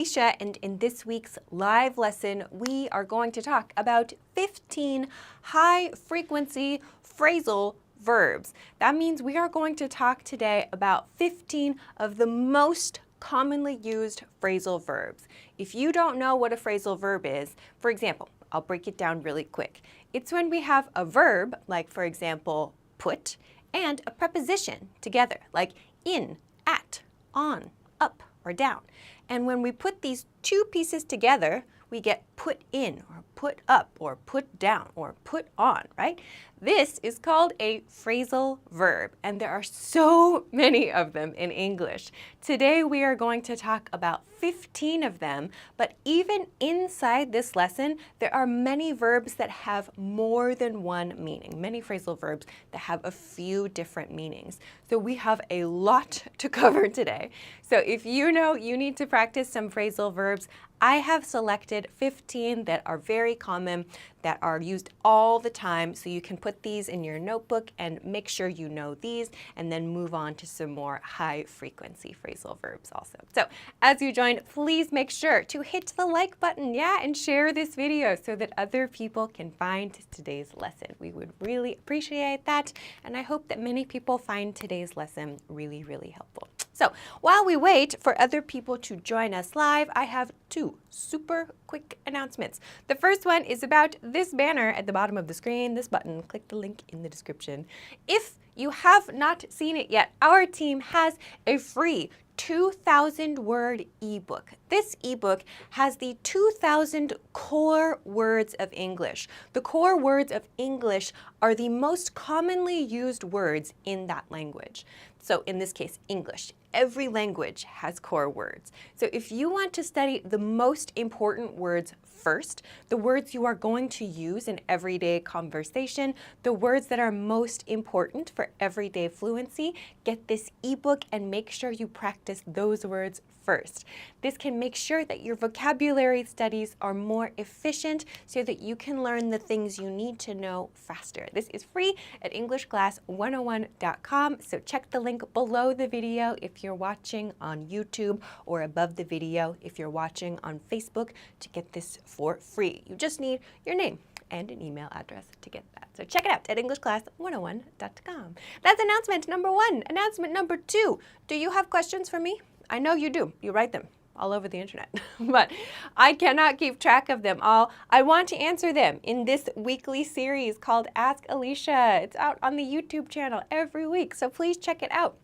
Alicia, and in this week's live lesson, we are going to talk about 15 high-frequency phrasal verbs. That means we are going to talk today about 15 of the most commonly used phrasal verbs. If you don't know what a phrasal verb is, for example, I'll break it down really quick. It's when we have a verb, like for example, put, and a preposition together, like in, at, on, up, or down. And when we put these two pieces together, we get put in, or put up, or put down, or put on, right? This is called a phrasal verb, and there are so many of them in English. Today we are going to talk about 15 of them, but even inside this lesson, there are many verbs that have more than one meaning, many phrasal verbs that have a few different meanings. So we have a lot to cover today. So if you know you need to practice some phrasal verbs, I have selected 15 that are very common, that are used all the time, so you can put these in your notebook and make sure you know these, and then move on to some more high-frequency phrasal verbs also. So as you join, please make sure to hit the like button, and share this video so that other people can find today's lesson. We would really appreciate that, and I hope that many people find today's lesson really, really helpful. So while we wait for other people to join us live, I have two super quick announcements. The first one is about this banner at the bottom of the screen, this button. Click the link in the description. If you have not seen it yet, our team has a free 2,000-word ebook. This ebook has the 2,000 core words of English. The core words of English are the most commonly used words in that language. So in this case, English. Every language has core words. So if you want to study the most important words first, the words you are going to use in everyday conversation, the words that are most important for everyday fluency, get this ebook and make sure you practice those words first. This can make sure that your vocabulary studies are more efficient so that you can learn the things you need to know faster. This is free at EnglishClass101.com, so check the link below the video if you're watching on YouTube, or above the video if you're watching on Facebook, to get this for free. You just need your name and an email address to get that. So check it out at EnglishClass101.com. That's announcement number one. Announcement number two. Do you have questions for me? I know you do. You write them all over the internet, but I cannot keep track of them all. I want to answer them in this weekly series called Ask Alicia. It's out on the YouTube channel every week, so please check it out.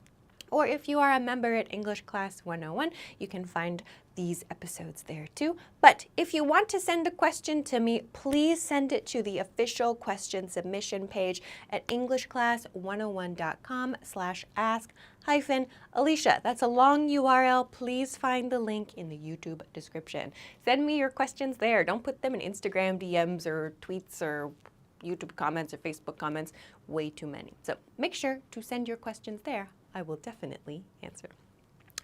Or if you are a member at English Class 101, you can find these episodes there too. But if you want to send a question to me, please send it to the official question submission page at EnglishClass101.com/ask-Alicia. That's a long URL. Please find the link in the YouTube description. Send me your questions there. Don't put them in Instagram DMs or tweets or YouTube comments or Facebook comments. Way too many. So make sure to send your questions there. I will definitely answer.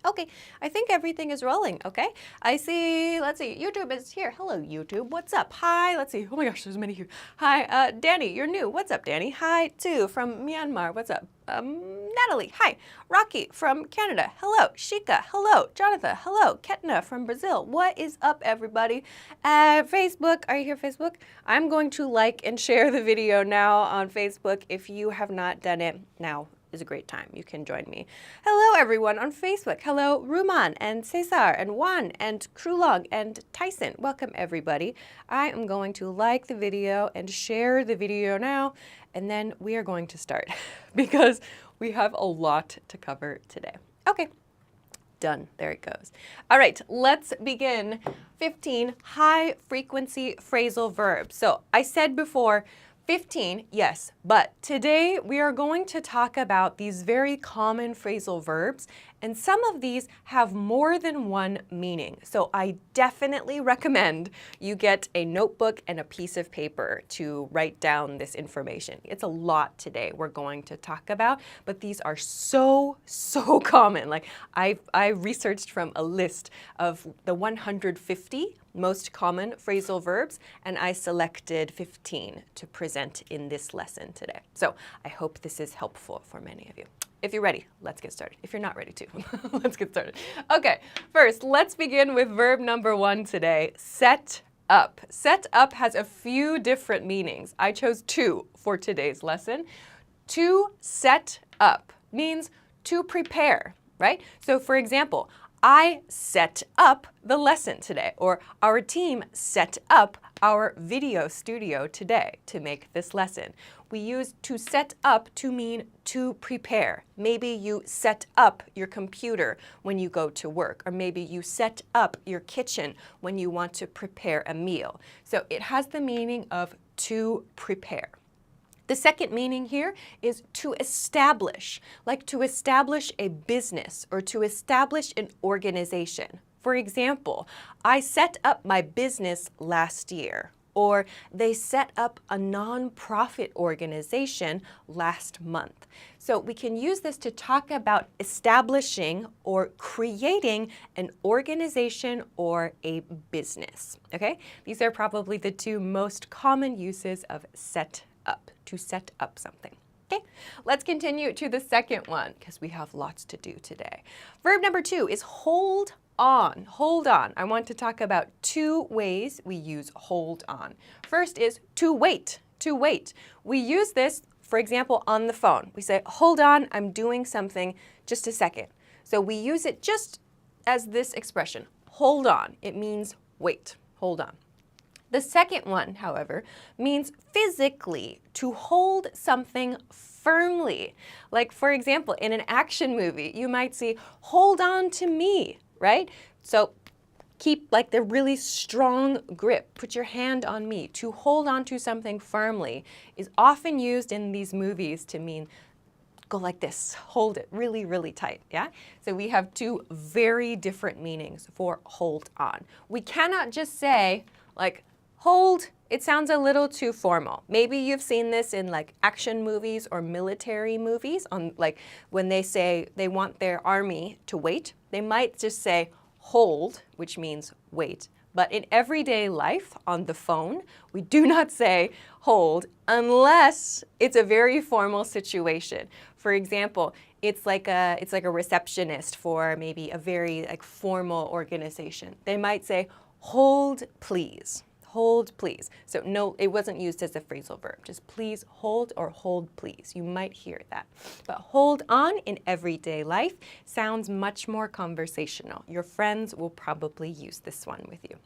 Okay, I think everything is rolling, okay? I see, let's see, YouTube is here. Hello, YouTube. What's up? Hi, let's see. Oh my gosh, there's many here. Hi, Danny, you're new. What's up, Danny? Hi, too, from Myanmar. What's up? Natalie, hi. Rocky from Canada. Hello. Shika, hello. Jonathan, hello. Ketna from Brazil. What is up, everybody? Facebook, are you here, Facebook? I'm going to like and share the video now on Facebook. If you have not done it, now is a great time. You can join me. Hello, everyone on Facebook. Hello, Ruman and Cesar and Juan and Krulong and Tyson. Welcome, everybody. I am going to like the video and share the video now, and then we are going to start because we have a lot to cover today. Okay. Done. There it goes. All right, let's begin. 15 high-frequency phrasal verbs. So I said before, 15, yes, but today we are going to talk about these very common phrasal verbs, and some of these have more than one meaning. So I definitely recommend you get a notebook and a piece of paper to write down this information. It's a lot today we're going to talk about, but these are so common. Like I researched from a list of the 150 most common phrasal verbs, and I selected 15 to present in this lesson today. So I hope this is helpful for many of you. if you're ready, let's get started. If you're not ready too, let's get started. Okay, first, let's begin with verb number 1 today, set up. Set up has a few different meanings. I chose 2 for today's lesson. To set up means to prepare, right? So for example, I set up the lesson today, or our team set up our video studio today to make this lesson. We use to set up to mean to prepare. Maybe you set up your computer when you go to work, or maybe you set up your kitchen when you want to prepare a meal. So it has the meaning of to prepare. The second meaning here is to establish, like to establish a business or to establish an organization. For example, I set up my business last year, or they set up a nonprofit organization last month. So we can use this to talk about establishing or creating an organization or a business, okay? These are probably the 2 most common uses of set up, to set up something. Okay, let's continue to the second one because we have lots to do today. Verb number 2 is hold on. Hold on. I want to talk about 2 ways we use hold on. First is to wait. To wait. We use this, for example, on the phone. We say, hold on, I'm doing something, just a second. So we use it just as this expression, hold on. It means wait, hold on. The second one, however, means physically to hold something firmly. Like, for example, in an action movie, you might see, hold on to me, right? So keep like the really strong grip. Put your hand on me. To hold on to something firmly is often used in these movies to mean go like this, hold it really, really tight, yeah? So we have 2 very different meanings for hold on. We cannot just say, like, hold, it sounds a little too formal. Maybe you've seen this in like action movies or military movies, on like when they say they want their army to wait, they might just say hold, which means wait. But in everyday life on the phone, we do not say hold unless it's a very formal situation. For example, it's like a receptionist for maybe a very like formal organization. They might say hold please. Hold, please. So no, it wasn't used as a phrasal verb. Just please hold or hold, please. You might hear that. But hold on in everyday life sounds much more conversational. Your friends will probably use this one with you.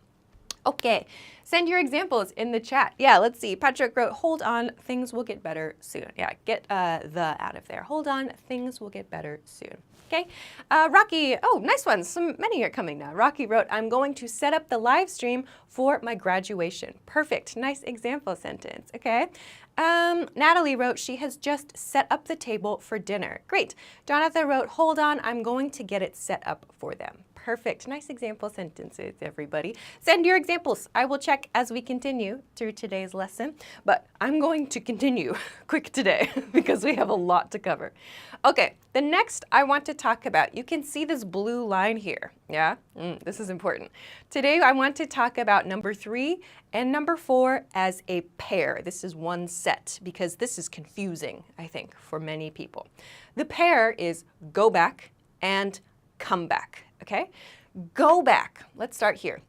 Okay, send your examples in the chat. Yeah, let's see. Patrick wrote, hold on, things will get better soon. Yeah, get the out of there. Hold on, things will get better soon. Okay, Rocky, oh, nice ones. Many are coming now. Rocky wrote, I'm going to set up the live stream for my graduation. Perfect, nice example sentence, okay. Natalie wrote, she has just set up the table for dinner. Great. Jonathan wrote, hold on, I'm going to get it set up for them. Perfect. Nice example sentences, everybody. Send your examples. I will check as we continue through today's lesson, but I'm going to continue quick today because we have a lot to cover. Okay, the next I want to talk about, you can see this blue line here, yeah? This is important. Today I want to talk about number 3 and number 4 as a pair. This is one set because this is confusing, I think, for many people. The pair is go back and come back. Okay, go back. Let's start here.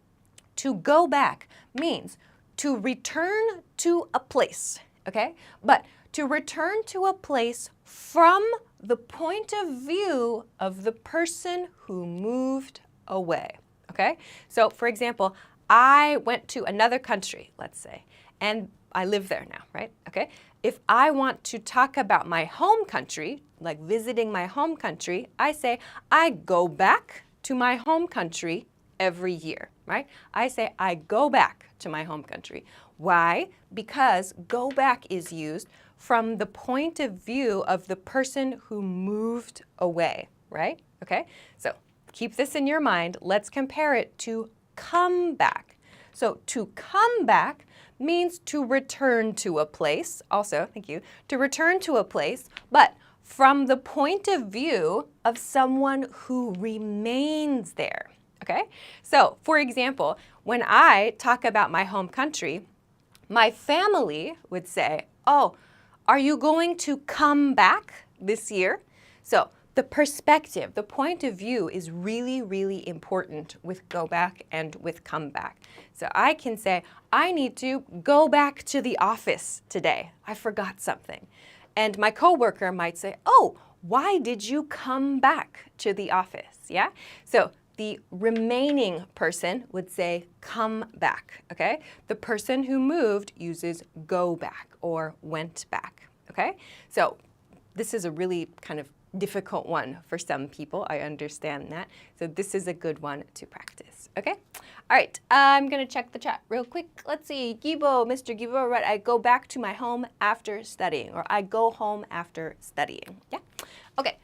To go back means to return to a place, okay? But to return to a place from the point of view of the person who moved away, okay? So for example, I went to another country, let's say, and I live there now, right? Okay. If I want to talk about my home country, like visiting my home country, I say, I go back to my home country every year, right? I say, I go back to my home country. Why? Because go back is used from the point of view of the person who moved away, right? Okay, so keep this in your mind. Let's compare it to come back. So to come back means to return to a place. Also, thank you, to return to a place, but from the point of view of someone who remains there, okay? So, for example, when I talk about my home country, my family would say, oh, are you going to come back this year? So the perspective, the point of view is really, really important with go back and with come back. So I can say, I need to go back to the office today. I forgot something. And my coworker might say, oh, why did you come back to the office? Yeah? So the remaining person would say come back, okay? The person who moved uses go back or went back, okay? So this is a really kind of difficult one for some people. I understand that. So this is a good one to practice, okay? All right, I'm going to check the chat real quick. Let's see. Gibo, Mr. Gibo, right? I go back to my home after studying, or I go home after studying. Yeah? Okay.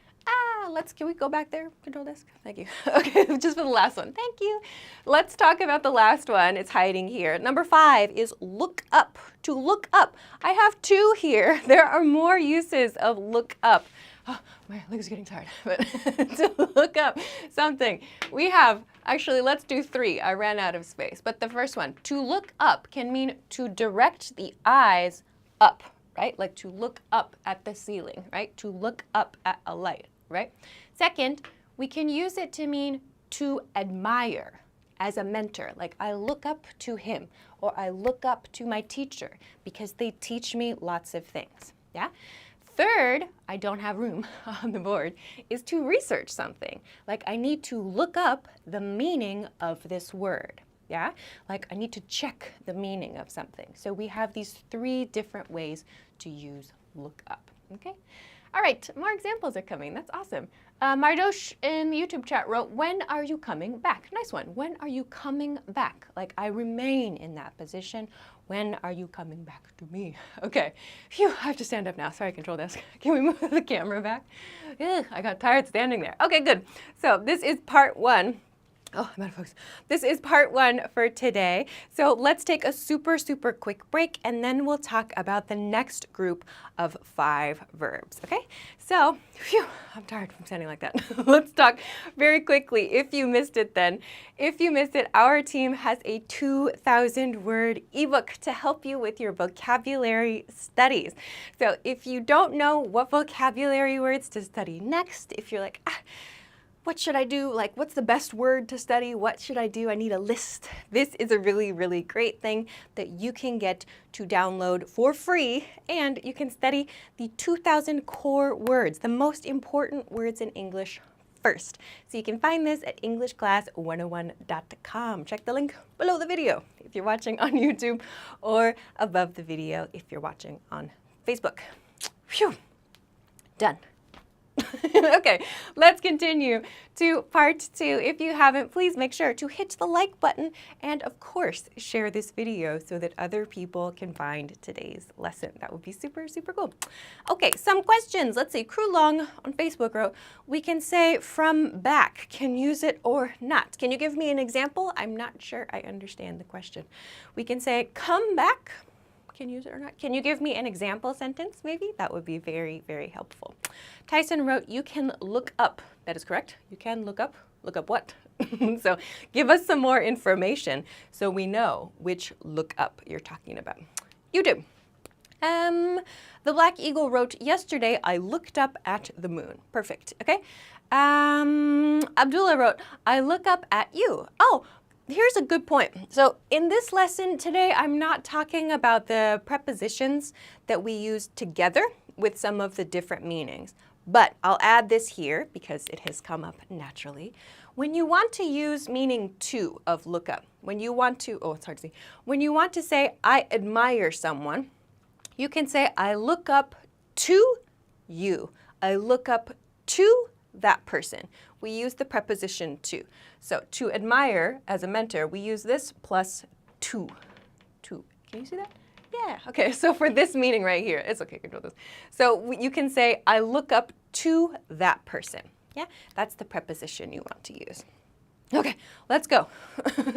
Can we go back there, control desk? Thank you. Okay, just for the last one. Thank you. Let's talk about the last one. It's hiding here. Number 5 is look up. To look up. I have 2 here. There are more uses of look up. Oh, my legs are getting tired. But to look up something. We have, actually, let's do 3. I ran out of space. But the first one, to look up can mean to direct the eyes up, right? Like to look up at the ceiling, right? To look up at a light, right? Second, we can use it to mean to admire as a mentor. Like I look up to him or I look up to my teacher because they teach me lots of things, yeah? Third, I don't have room on the board, is to research something. Like I need to look up the meaning of this word, yeah? Like I need to check the meaning of something. So we have these 3 different ways to use look up, okay? All right, more examples are coming. That's awesome. Mardosh in the YouTube chat wrote, when are you coming back? Nice one. When are you coming back? Like I remain in that position. When are you coming back to me? Okay. Phew, I have to stand up now. Sorry, control desk. Can we move the camera back? Ugh, I got tired standing there. Okay, good. So this is part 1. Oh, I'm out of focus. This is part 1 for today. So let's take a super, super quick break and then we'll talk about the next group of 5 verbs, okay? So, phew, I'm tired from standing like that. Let's talk very quickly. If you missed it then, if you missed it, our team has a 2,000 word ebook to help you with your vocabulary studies. So if you don't know what vocabulary words to study next, if you're like, what should I do? Like, what's the best word to study? What should I do? I need a list. This is a really, really great thing that you can get to download for free, and you can study the 2,000 core words, the most important words in English first. So you can find this at EnglishClass101.com. Check the link below the video if you're watching on YouTube, or above the video if you're watching on Facebook. Phew, done. Okay, let's continue to part 2. If you haven't, please make sure to hit the like button and, of course, share this video so that other people can find today's lesson. That would be super, super cool. Okay, some questions. Let's see. Crew Long on Facebook wrote, we can say from back. Can use it or not. Can you give me an example? I'm not sure I understand the question. We can say come back. Can use it or not. Can you give me an example sentence maybe? That would be very, very helpful. Tyson wrote, you can look up. That is correct. You can look up. Look up what? So give us some more information so we know which look up you're talking about. You do. The Black Eagle wrote, yesterday I looked up at the moon. Perfect. Okay. Abdullah wrote, I look up at you. Oh, here's a good point. So in this lesson today, I'm not talking about the prepositions that we use together with some of the different meanings, but I'll add this here because it has come up naturally. When you want to use meaning to of look up, when you want to, oh, it's hard to see. When you want to say, I admire someone, you can say, I look up to you. I look up to that person. We use the preposition to. So to admire as a mentor, we use this plus to. To. Can you see that? Yeah. Okay, so for this meaning right here, it's okay, control this. So you can say, I look up to that person. Yeah, that's the preposition you want to use. Okay, let's go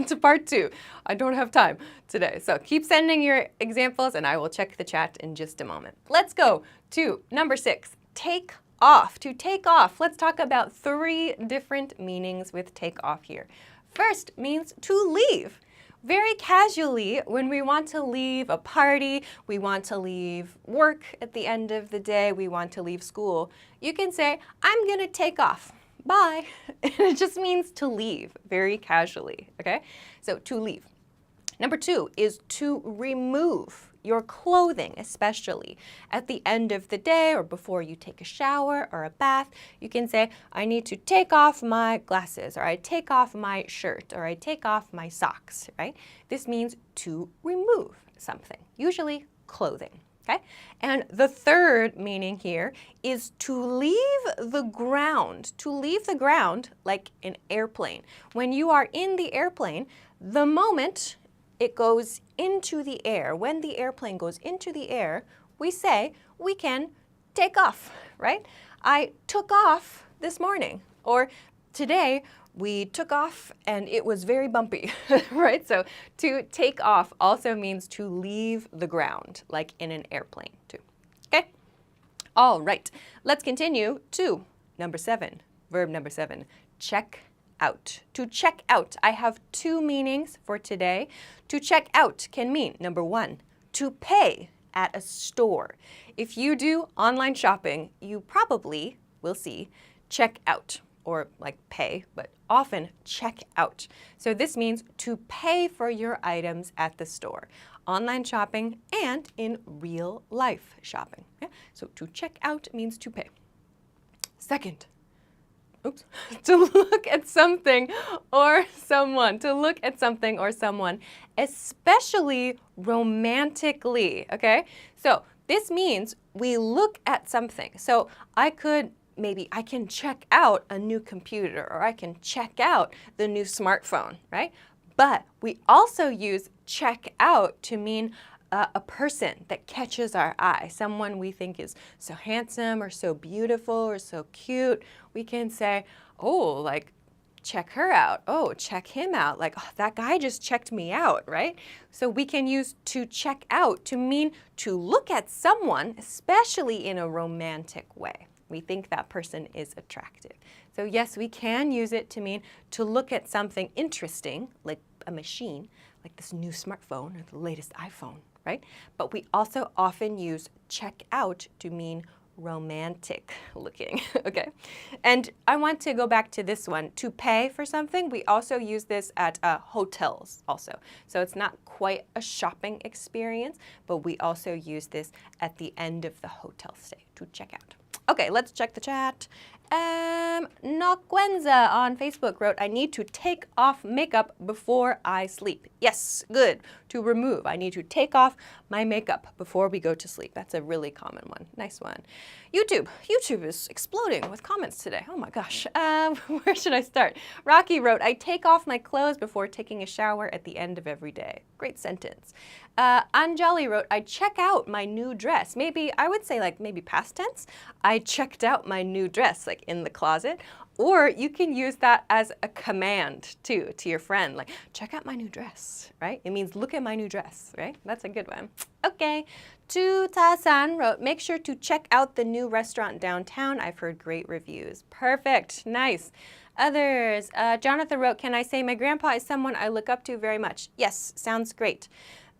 to part 2. I don't have time today, so keep sending your examples and I will check the chat in just a moment. Let's go to number 6, take off. To take off, let's talk about 3 different meanings with take off here. First means to leave. very casually, when we want to leave a party, we want to leave work at the end of the day, we want to leave school, you can say, I'm gonna take off. Bye. It just means to leave very casually, okay? So to leave. Number 2 is to remove your clothing, especially at the end of the day or before you take a shower or a bath. You can say, I need to take off my glasses, or I take off my shirt, or I take off my socks, right? This means to remove something, usually clothing. Okay? And the third meaning here is to leave the ground. To leave the ground like an airplane. When you are in the airplane, the moment it goes into the air, when the airplane goes into the air, we say we can take off, right? I took off this morning, or today we took off and it was very bumpy, right? So to take off also means to leave the ground, like in an airplane too. Okay? All right, let's continue to number 7, verb number 7, check out. To check out, I have 2 meanings for today. To check out can mean, number 1, to pay at a store. If you do online shopping, you probably will see check out, or like pay, but often check out. So this means to pay for your items at the store, online shopping and in real life shopping. Okay? So to check out means to pay. Second, to look at something or someone, to look at something or someone, especially romantically, okay? So this means we look at something. So I can check out a new computer, or I can check out the new smartphone, right? But we also use check out to mean a person that catches our eye, someone we think is so handsome or so beautiful or so cute. We can say, oh, like, check her out. Oh, check him out. Like, oh, that guy just checked me out, right? So we can use to check out to mean to look at someone, especially in a romantic way. We think that person is attractive. So yes, we can use it to mean to look at something interesting, like a machine, like this new smartphone or the latest iPhone, right? But we also often use check out to mean romantic looking, okay? And I want to go back to this one. To pay for something, we also use this at hotels also. So it's not quite a shopping experience, but we also use this at the end of the hotel stay, to check out. Okay, let's check the chat. Nokwenza on Facebook wrote, I need to take off makeup before I sleep. Yes, good. To remove. I need to take off my makeup before we go to sleep. That's a really common one. Nice one. YouTube is exploding with comments today. Oh my gosh. Where should I start? Rocky wrote, I take off my clothes before taking a shower at the end of every day. Great sentence. Anjali wrote, I check out my new dress. Maybe, I would say like maybe past tense. I checked out my new dress, like in the closet. Or you can use that as a command too, to your friend, like, check out my new dress, right? It means look at my new dress, right? That's a good one. Okay. Tuta-san wrote, make sure to check out the new restaurant downtown. I've heard great reviews. Perfect. Nice. Others. Jonathan wrote, can I say my grandpa is someone I look up to very much? Yes, sounds great.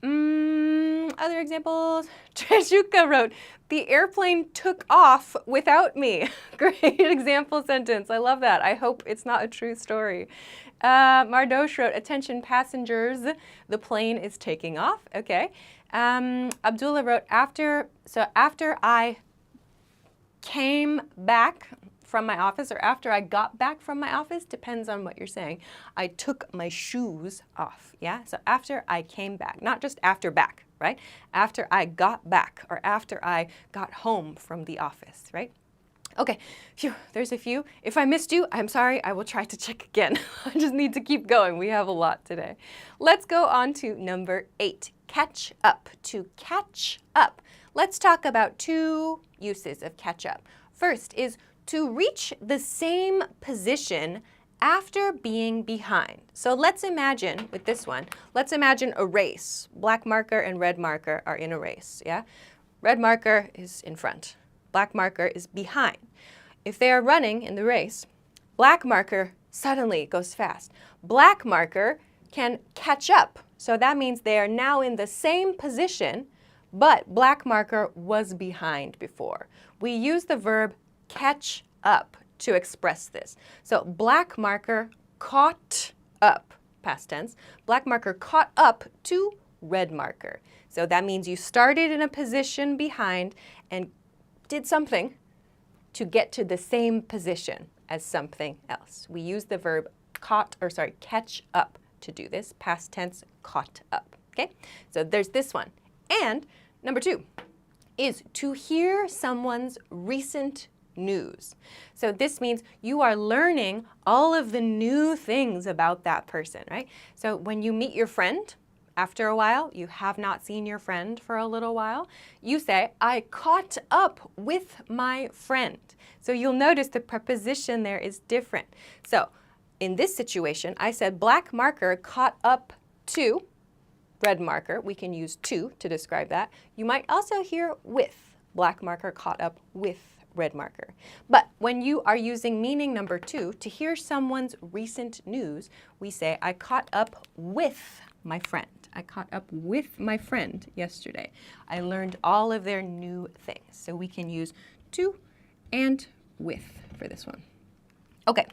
Other examples. Treshuka wrote, the airplane took off without me. Great example sentence. I love that. I hope it's not a true story. Mardosh wrote, attention passengers, the plane is taking off. Okay. Abdullah wrote, after I came back from my office, or after I got back from my office, depends on what you're saying. I took my shoes off, yeah? So after I came back, not just after back, right? After I got back, or after I got home from the office, right? Okay, phew, there's a few. If I missed you, I'm sorry, I will try to check again. I just need to keep going. We have a lot today. Let's go on to number 8, catch up. To catch up. Let's talk about 2 uses of catch up. First is to reach the same position after being behind. So let's imagine, with this one, let's imagine a race. Black marker and red marker are in a race, yeah? Red marker is in front. Black marker is behind. If they are running in the race, black marker suddenly goes fast. Black marker can catch up. So that means they are now in the same position, but black marker was behind before. We use the verb catch up to express this. So black marker caught up, past tense. Black marker caught up to red marker. So that means you started in a position behind and did something to get to the same position as something else. We use the verb catch up to do this, past tense, caught up, okay? So there's this one. And number 2 is to hear someone's recent news. So this means you are learning all of the new things about that person, right? So when you meet your friend, after a while, you have not seen your friend for a little while, you say, I caught up with my friend. So you'll notice the preposition there is different. So in this situation, I said black marker caught up to red marker. We can use to describe that. You might also hear with. Black marker caught up with red marker. But when you are using meaning number 2, to hear someone's recent news, we say, I caught up with my friend. I caught up with my friend yesterday. I learned all of their new things. So we can use to and with for this one. Okay,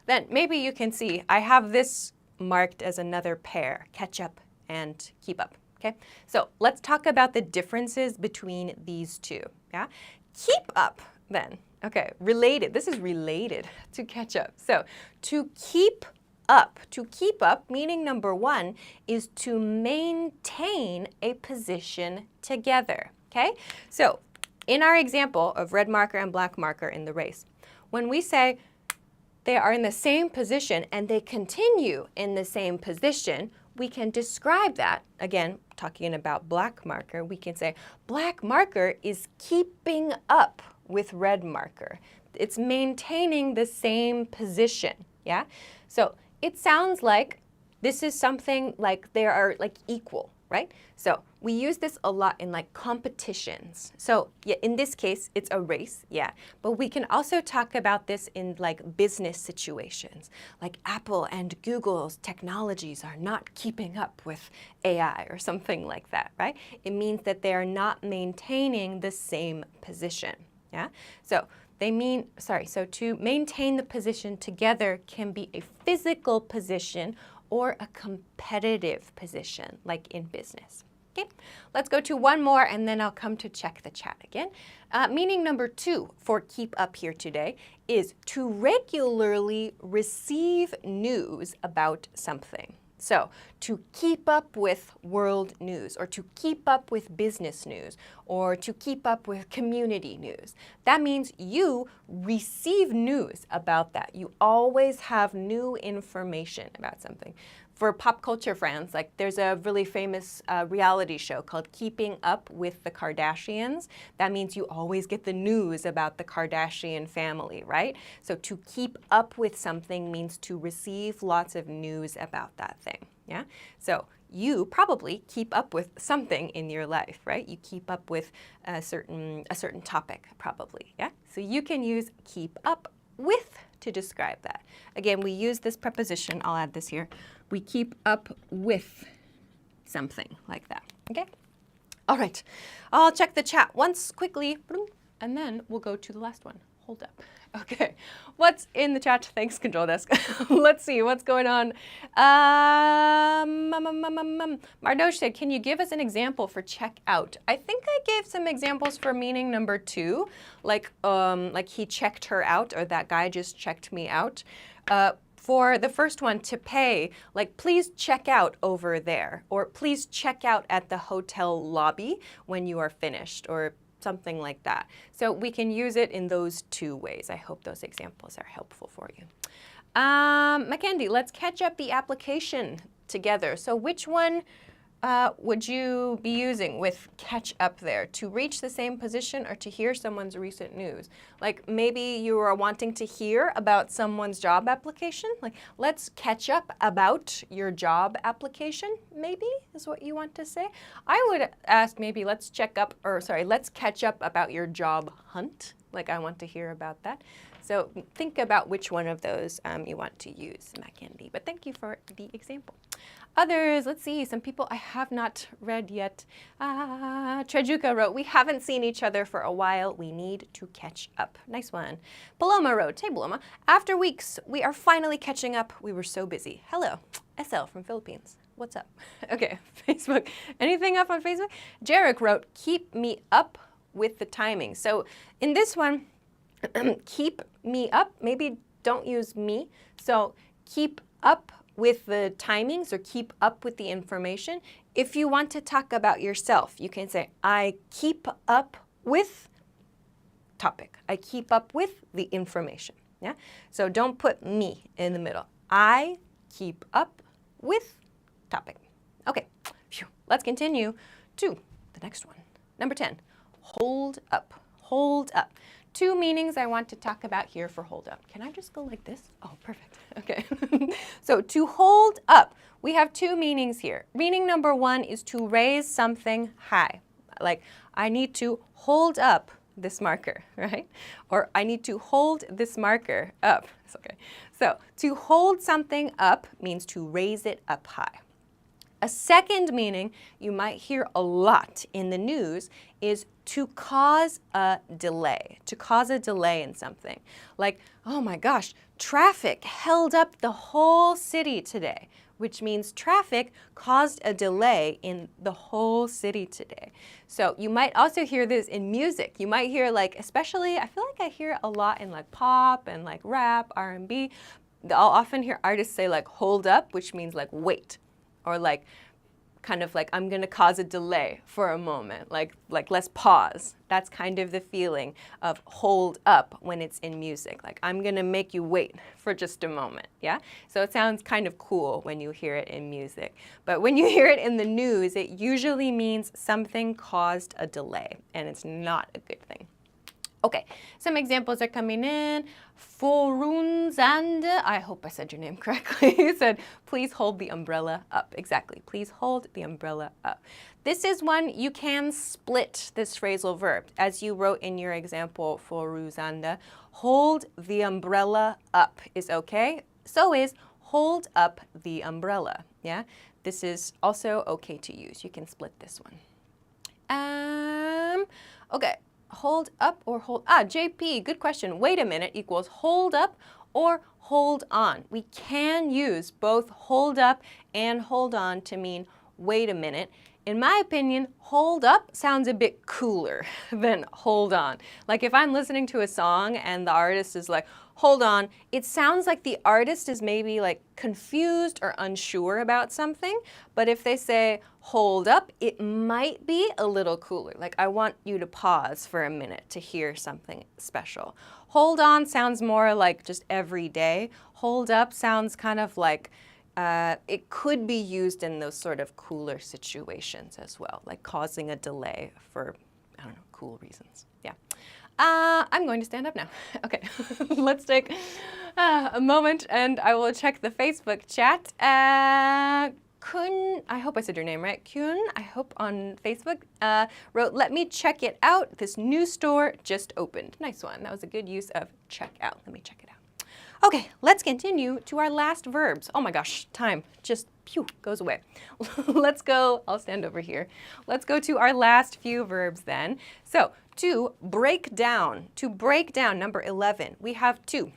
then maybe you can see I have this marked as another pair, catch up and keep up. Okay, so let's talk about the differences between these two. Yeah, keep up then. Okay, related. This is related to catch up. So to keep up, meaning number 1 is to maintain a position together. Okay, so in our example of red marker and black marker in the race, when we say they are in the same position and they continue in the same position, we can describe that, again, talking about black marker, we can say black marker is keeping up with red marker. It's maintaining the same position, yeah? So it sounds like this is something like they are like equal, right? So we use this a lot in like competitions. So yeah, in this case, it's a race, yeah. But we can also talk about this in like business situations. Like Apple and Google's technologies are not keeping up with AI or something like that, right? It means that they are not maintaining the same position, yeah? So so to maintain the position together can be a physical position or a competitive position, like in business. Okay, let's go to one more and then I'll come to check the chat again. Meaning number 2 for keep up here today is to regularly receive news about something. So to keep up with world news, or to keep up with business news, or to keep up with community news. That means you receive news about that. You always have new information about something. For pop culture fans, like there's a really famous reality show called Keeping Up with the Kardashians. That means you always get the news about the Kardashian family, right? So to keep up with something means to receive lots of news about that thing, yeah? So you probably keep up with something in your life, right? You keep up with a certain topic, probably, yeah? So you can use keep up with to describe that. Again, we use this preposition, I'll add this here. We keep up with something like that, okay? All right, I'll check the chat once quickly, and then we'll go to the last one. Hold up. Okay, what's in the chat? Thanks, Control Desk. Let's see what's going on. Mardosh said, can you give us an example for check out? I think I gave some examples for meaning number 2, like he checked her out, or that guy just checked me out. For the first one, to pay, like please check out over there, or please check out at the hotel lobby when you are finished, or something like that. So we can use it in those 2 ways. I hope those examples are helpful for you. Mackenzie, let's catch up the application together. So which one would you be using with catch up there? To reach the same position or to hear someone's recent news? Like maybe you are wanting to hear about someone's job application. Like let's catch up about your job application, maybe is what you want to say. I would ask maybe let's catch up about your job hunt. Like I want to hear about that. So think about which one of those you want to use, Mackenzie. But thank you for the example. Others, let's see, some people I have not read yet. Trejuka wrote, we haven't seen each other for a while. We need to catch up. Nice one. Paloma wrote, hey Paloma, after weeks, we are finally catching up. We were so busy. Hello, SL from Philippines. What's up? Okay, Facebook. Anything up on Facebook? Jarek wrote, keep me up with the timing. So in this one, keep me up, maybe don't use me. So keep up with the timings or keep up with the information. If you want to talk about yourself, you can say, I keep up with topic. I keep up with the information. Yeah. So don't put me in the middle. I keep up with topic. Okay. Phew. Let's continue to the next one. Number 10, hold up. Hold up. Two meanings I want to talk about here for hold up. Can I just go like this? Oh, perfect. Okay. So to hold up, we have two meanings here. Meaning number one is to raise something high. Like, I need to hold up this marker, right? Or I need to hold this marker up. It's okay. So to hold something up means to raise it up high. A second meaning you might hear a lot in the news is to cause a delay, to cause a delay in something. Like, oh my gosh, traffic held up the whole city today, which means traffic caused a delay in the whole city today. So you might also hear this in music. You might hear like, especially, I feel like I hear it a lot in like pop and like rap, R&B. I'll often hear artists say like hold up, which means like wait. Or like, kind of like, I'm gonna cause a delay for a moment, like let's pause. That's kind of the feeling of hold up when it's in music. Like, I'm gonna make you wait for just a moment, yeah? So it sounds kind of cool when you hear it in music. But when you hear it in the news, it usually means something caused a delay, and it's not a good thing. Okay, some examples are coming in. Forunzande, I hope I said your name correctly. He said, please hold the umbrella up. Exactly, please hold the umbrella up. This is one you can split this phrasal verb. As you wrote in your example, Forunzande, hold the umbrella up is okay. So is hold up the umbrella, yeah? This is also okay to use. You can split this one. Okay. Hold up or hold, JP, good question. Wait a minute equals hold up or hold on. We can use both hold up and hold on to mean wait a minute. In my opinion, hold up sounds a bit cooler than hold on. Like if I'm listening to a song and the artist is like, hold on, it sounds like the artist is maybe like confused or unsure about something. But if they say hold up, it might be a little cooler. Like I want you to pause for a minute to hear something special. Hold on sounds more like just every day. Hold up sounds kind of like it could be used in those sort of cooler situations as well, like causing a delay for, I don't know, cool reasons. Yeah. I'm going to stand up now. Okay, let's take a moment and I will check the Facebook chat. Kun, I hope I said your name right. Kun, I hope on Facebook, wrote, let me check it out. This new store just opened. Nice one. That was a good use of check out. Let me check it out. Okay, let's continue to our last verbs. Oh my gosh, time just pew, goes away. Let's go, I'll stand over here. Let's go to our last few verbs then. So, to break down, number 11, we have two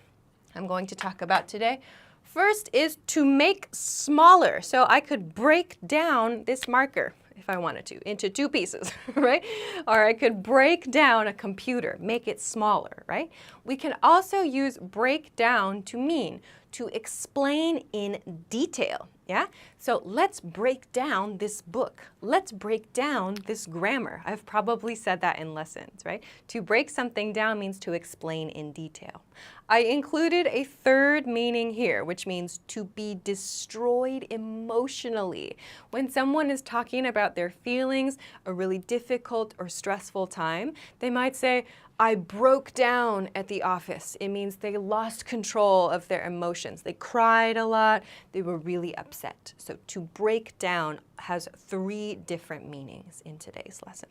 I'm going to talk about today. First is to make smaller. So I could break down this marker if I wanted to into two pieces, right? Or I could break down a computer, make it smaller, right? We can also use break down to mean to explain in detail, yeah? So let's break down this book. Let's break down this grammar. I've probably said that in lessons, right? To break something down means to explain in detail. I included a third meaning here, which means to be destroyed emotionally. When someone is talking about their feelings, a really difficult or stressful time, they might say, I broke down at the office. It means they lost control of their emotions. They cried a lot. They were really upset. So to break down has three different meanings in today's lesson.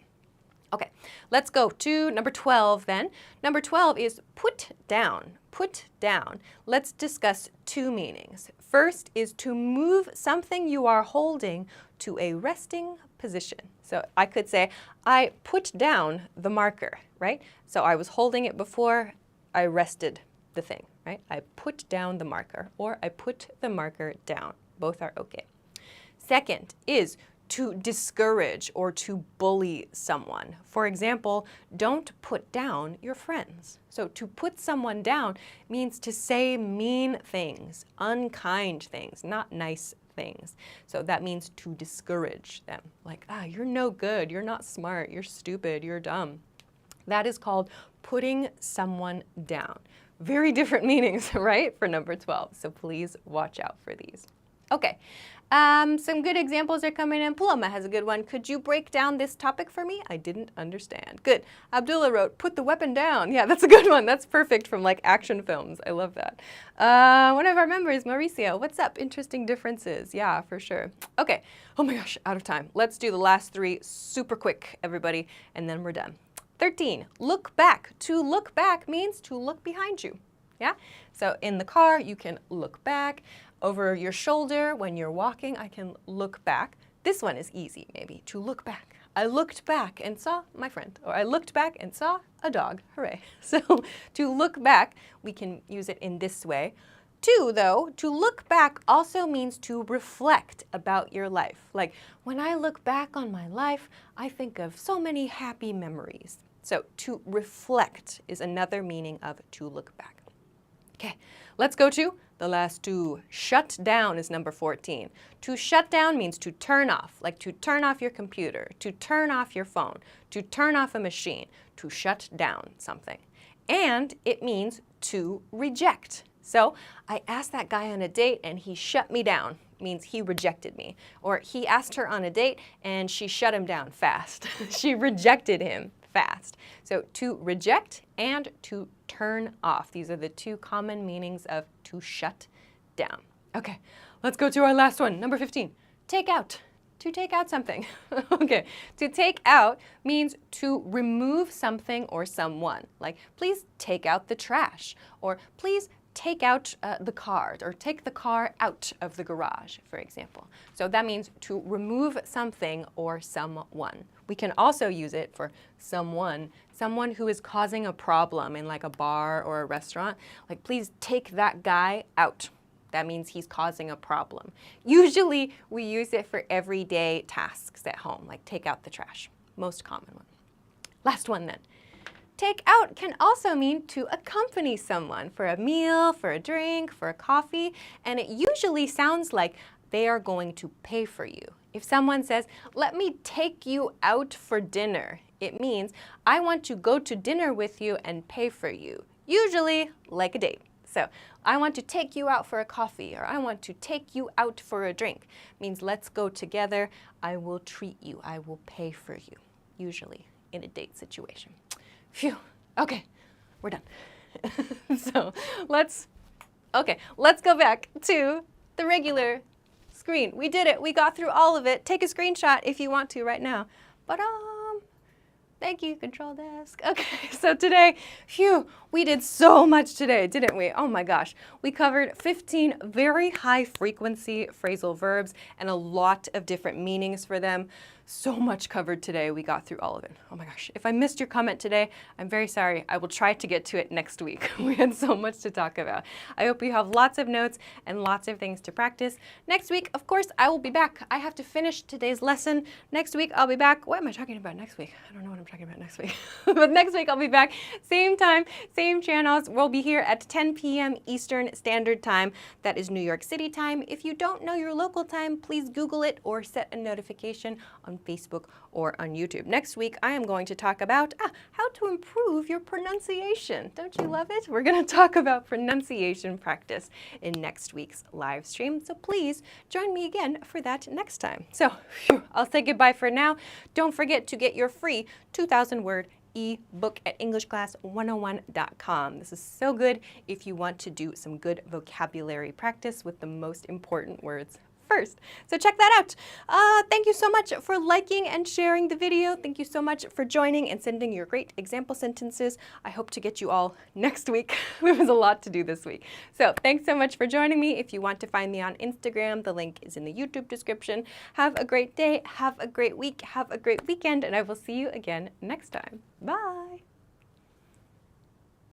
Okay, let's go to number 12 then. Number 12 is put down. Put down. Let's discuss two meanings. First is to move something you are holding to a resting position. So I could say, I put down the marker, right? So I was holding it before, I rested the thing, right? I put down the marker, or I put the marker down. Both are okay. Second is to discourage or to bully someone. For example, don't put down your friends. So to put someone down means to say mean things, unkind things, not nice things. So that means to discourage them. Like, you're no good, you're not smart, you're stupid, you're dumb. That is called putting someone down. Very different meanings, right, for number 12. So please watch out for these. Okay, some good examples are coming in. Paloma has a good one. Could you break down this topic for me? I didn't understand. Good. Abdullah wrote, put the weapon down. Yeah, that's a good one. That's perfect from like action films. I love that. One of our members, Mauricio, what's up? Interesting differences. Yeah, for sure. Okay. Oh my gosh, out of time. Let's do the last three super quick, everybody, and then we're done. 13, look back. To look back means to look behind you. Yeah? So in the car, you can look back. Over your shoulder, when you're walking, I can look back. This one is easy, maybe, to look back. I looked back and saw my friend, or I looked back and saw a dog. Hooray. So to look back, we can use it in this way. Two, though, to look back also means to reflect about your life. Like, when I look back on my life, I think of so many happy memories. So to reflect is another meaning of to look back. Okay, let's go to the last two. Shut down is number 14. To shut down means to turn off, like to turn off your computer, to turn off your phone, to turn off a machine, to shut down something. And it means to reject. So I asked that guy on a date and he shut me down. Means he rejected me. Or he asked her on a date and she shut him down fast. She rejected him fast. So to reject and to turn off. These are the two common meanings of to shut down. Okay, let's go to our last one. Number 15, take out. To take out something. Okay, to take out means to remove something or someone. Like, please take out the trash, or please take out the car, or take the car out of the garage, for example. So that means to remove something or someone. We can also use it for someone who is causing a problem in like a bar or a restaurant. Like, please take that guy out. That means he's causing a problem. Usually we use it for everyday tasks at home, like take out the trash. Most common one. Last one then. Take out can also mean to accompany someone for a meal, for a drink, for a coffee, and it usually sounds like they are going to pay for you. If someone says, let me take you out for dinner, it means I want to go to dinner with you and pay for you, usually like a date. So I want to take you out for a coffee, or I want to take you out for a drink. Means let's go together, I will treat you, I will pay for you, usually in a date situation. Phew, okay, we're done. So let's go back to the regular screen. We did it, we got through all of it. Take a screenshot if you want to right now. But thank you, control desk. Okay, so today, phew, we did so much today, didn't we? Oh my gosh. We covered 15 very high frequency phrasal verbs and a lot of different meanings for them. So much covered today. We got through all of it. Oh my gosh. If I missed your comment today, I'm very sorry. I will try to get to it next week. We had so much to talk about. I hope you have lots of notes and lots of things to practice. Next week, of course, I will be back. I have to finish today's lesson. Next week, I'll be back. What am I talking about next week? I don't know what I'm talking about next week. But next week, I'll be back. Same time, same channels. We'll be here at 10 p.m. Eastern Standard Time. That is New York City time. If you don't know your local time, please Google it or set a notification on Facebook or on YouTube. Next week, I am going to talk about how to improve your pronunciation. Don't you love it? We're going to talk about pronunciation practice in next week's live stream. So please join me again for that next time. So I'll say goodbye for now. Don't forget to get your free 2,000-word ebook at EnglishClass101.com. This is so good if you want to do some good vocabulary practice with the most important words first. So check that out. Thank you so much for liking and sharing the video. Thank you so much for joining and sending your great example sentences. I hope to get you all next week. There was a lot to do this week. So thanks so much for joining me. If you want to find me on Instagram, the link is in the YouTube description. Have a great day, have a great week, have a great weekend, and I will see you again next time. Bye.